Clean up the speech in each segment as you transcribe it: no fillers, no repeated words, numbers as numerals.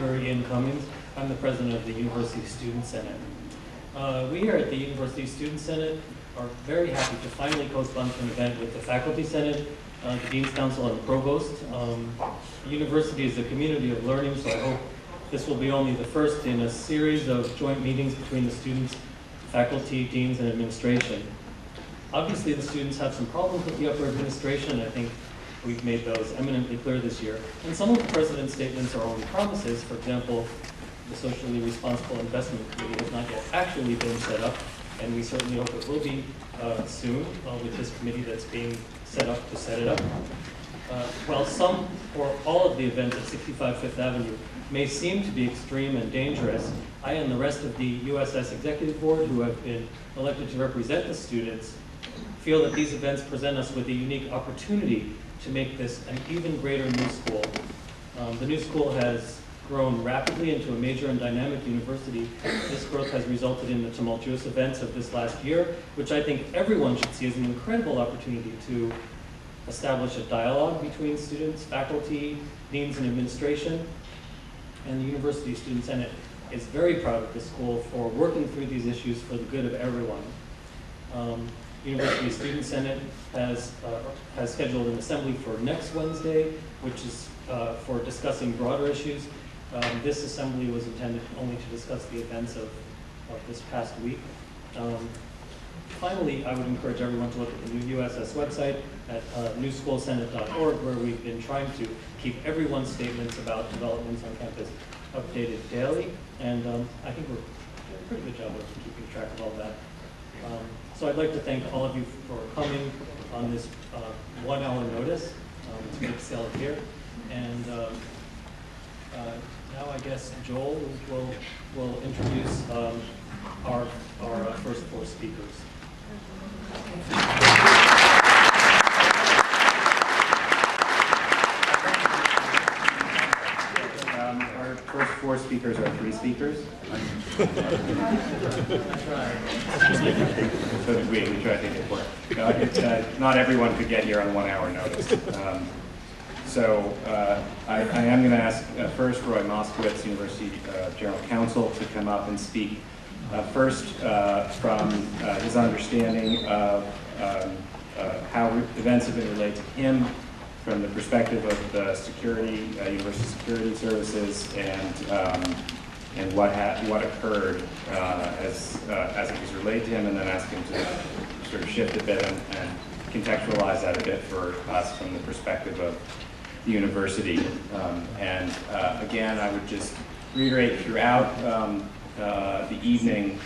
Rector Ian Cummings. I'm the president of the University Student Senate. We here at the University Student Senate are very happy to finally co-sponsor an event with the Faculty Senate, the Dean's Council, and the Provost. The university is a community of learning, so I hope this will be only the first in a series of joint meetings between the students, faculty, deans, and administration. Obviously, the students have some problems with the upper administration. I think we've made those eminently clear this year. And some of the president's statements are only promises. For example, the Socially Responsible Investment Committee has not yet actually been set up, and we certainly hope it will be soon with this committee that's being set up to set it up. While some or all of the events at 65 Fifth Avenue may seem to be extreme and dangerous, I and the rest of the USS Executive Board, who have been elected to represent the students, feel that these events present us with a unique opportunity to make this an even greater new school. The new school has grown rapidly into a major and dynamic university. This growth has resulted in the tumultuous events of this last year, which I think everyone should see as an incredible opportunity to establish a dialogue between students, faculty, deans, and administration. And the University Student Senate is very proud of the school for working through these issues for the good of everyone. University Student Senate has scheduled an assembly for next Wednesday, which is for discussing broader issues. This assembly was intended only to discuss the events of this past week. Finally, I would encourage everyone to look at the new USS website at newschoolsenate.org, where we've been trying to keep everyone's statements about developments on campus updated daily, and I think we're doing a pretty good job of keeping track of all that. So I'd like to thank all of you for coming on this 1 hour notice. It's great to see all of you here. And now I guess Joel will introduce our first 4 speakers. Our first 4 speakers are 3 speakers. So we try to make it work. Not everyone could get here on 1 hour notice. I am going to ask first Roy Moskowitz, University General Counsel, to come up and speak first from his understanding of how events have been related to him from the perspective of the security, university security services, and what occurred as it was related to him, and then ask him to sort of shift a bit and contextualize that a bit for us from the perspective of the university. Again, I would just reiterate throughout the evening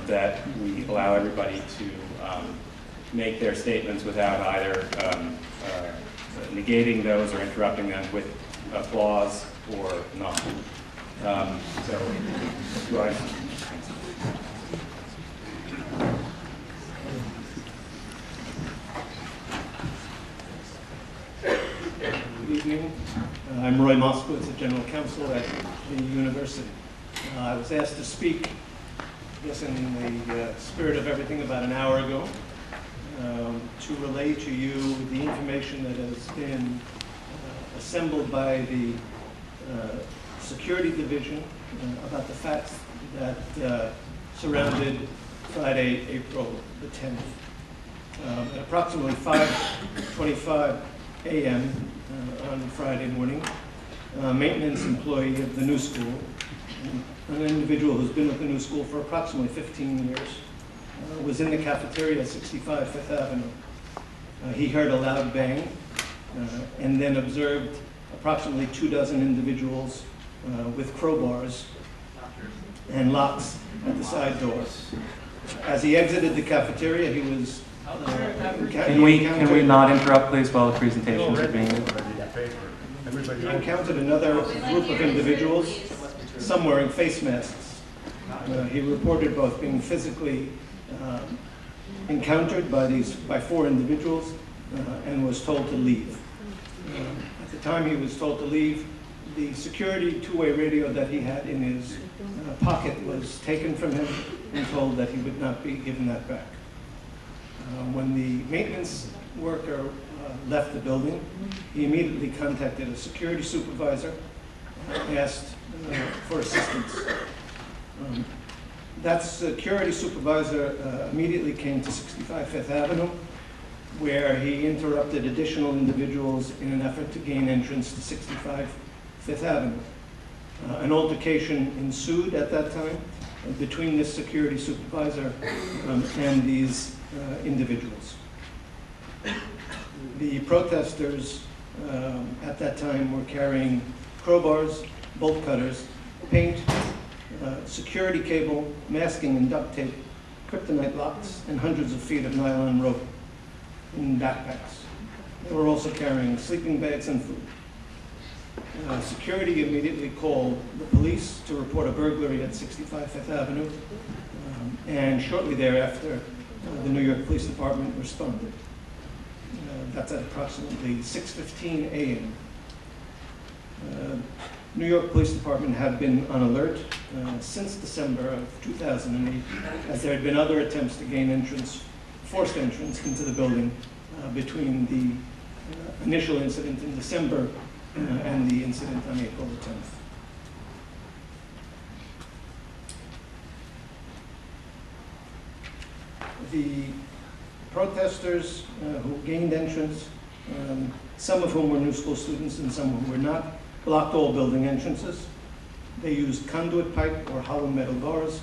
that we allow everybody to make their statements without either negating those or interrupting them with applause or not. Do I? Good evening. I'm Roy Moskowitz, the General Counsel at the university. I was asked to speak, I guess in the spirit of everything, about an hour ago, to relay to you the information that has been assembled by the Security Division about the facts that surrounded Friday, April the 10th. At approximately 5:25 a.m. On Friday morning, a maintenance employee of the new school, an individual who's been with the new school for approximately 15 years, was in the cafeteria at 65 Fifth Avenue. He heard a loud bang and then observed approximately 24 individuals with crowbars and locks at the side doors. As he exited the cafeteria, he was Can we not interrupt, please, while the presentations are being made? He encountered another group of individuals, some wearing face masks. He reported both being physically encountered by 4 individuals and was told to leave. At the time he was told to leave, the security 2-way radio that he had in his pocket was taken from him and told that he would not be given that back. When the maintenance worker left the building, he immediately contacted a security supervisor, asked for assistance. That security supervisor immediately came to 65 Fifth Avenue, where he interrupted additional individuals in an effort to gain entrance to 65 Fifth Avenue. An altercation ensued at that time between this security supervisor and these individuals. The protesters at that time were carrying crowbars, bolt cutters, paint, security cable, masking and duct tape, kryptonite locks, and hundreds of feet of nylon rope in backpacks. They were also carrying sleeping bags and food. Security immediately called the police to report a burglary at 65 Fifth Avenue, and shortly thereafter, the New York Police Department responded. That's at approximately 6:15 a.m. New York Police Department had been on alert since December of 2008, as there had been other attempts to gain entrance, forced entrance into the building between the initial incident in December and the incident on April the 10th. The protesters who gained entrance, some of whom were new school students and some who were not, blocked all building entrances. They used conduit pipe or hollow metal bars,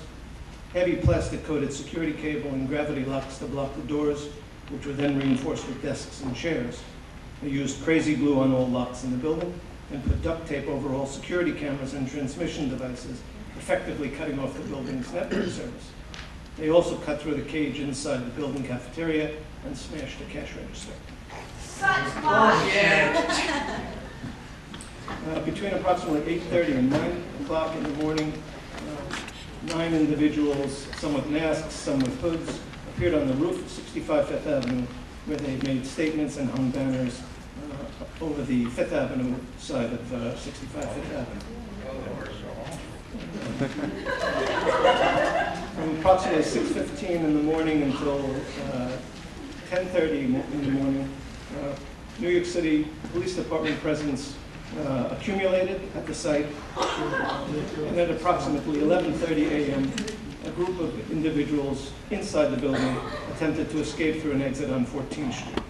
heavy plastic-coated security cable, and gravity locks to block the doors, which were then reinforced with desks and chairs. They used crazy glue on all locks in the building and put duct tape over all security cameras and transmission devices, effectively cutting off the building's network service. They also cut through the cage inside the building cafeteria and smashed a cash register. Such bullshit! Between approximately 8:30 and 9 o'clock in the morning, 9 individuals, some with masks, some with hoods, appeared on the roof of 65 Fifth Avenue, where they made statements and hung banners over the Fifth Avenue side of 65 Fifth Avenue. From approximately 6:15 in the morning until 10:30 in the morning, New York City Police Department presence accumulated at the site, and at approximately 11:30 a.m., a group of individuals inside the building attempted to escape through an exit on 14th Street.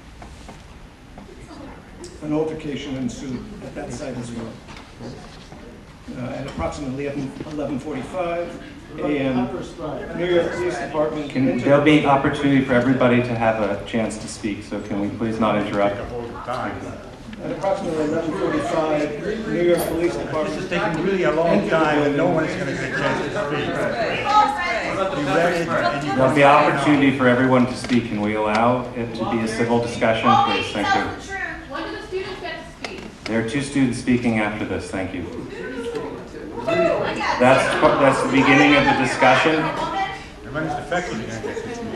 An altercation ensued at that site as well. At approximately 11:45 a.m., New York Police Department... There'll be opportunity for everybody to have a chance to speak, so can we please not interrupt? At approximately 11:45, New York Police Department... This is taking really a long time, and no one is going to get a chance to speak. You read it, and you... There'll be opportunity for everyone to speak. Can we allow it to be a civil discussion, please? Thank you. When do the students get to speak? There are 2 students speaking after this. Thank you. That's the beginning of the discussion. Everybody's effectively going to get to speak.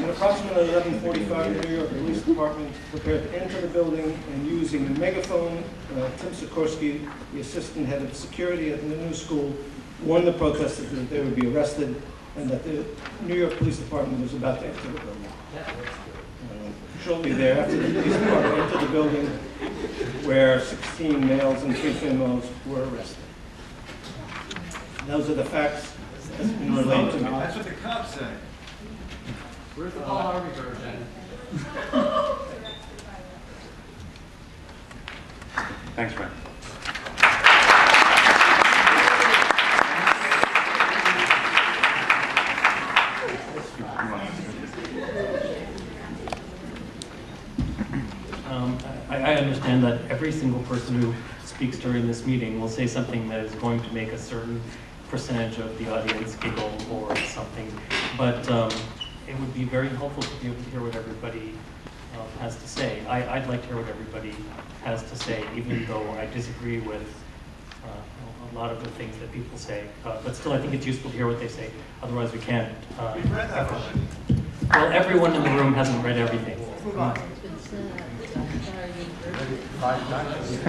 At approximately 11:45, the New York Police Department prepared to enter the building, and using a megaphone, Tim Sikorsky, the assistant head of security at the new school, warned the protesters that they would be arrested and that the New York Police Department was about to enter the building. Shortly thereafter, the police department entered the building, where 16 males and 3 females were arrested. Those are the facts that's been relayed to me. That's what the cops say. Where's the Paul Harvey version? Thanks, Frank. I understand that every single person who speaks during this meeting will say something that is going to make a certain percentage of the audience giggle or something, but it would be very helpful to be able to hear what everybody has to say. I'd like to hear what everybody has to say, even though I disagree with a lot of the things that people say. But still, I think it's useful to hear what they say. Otherwise, we can't. We've read that one. Well, everyone in the room hasn't read everything. Five times.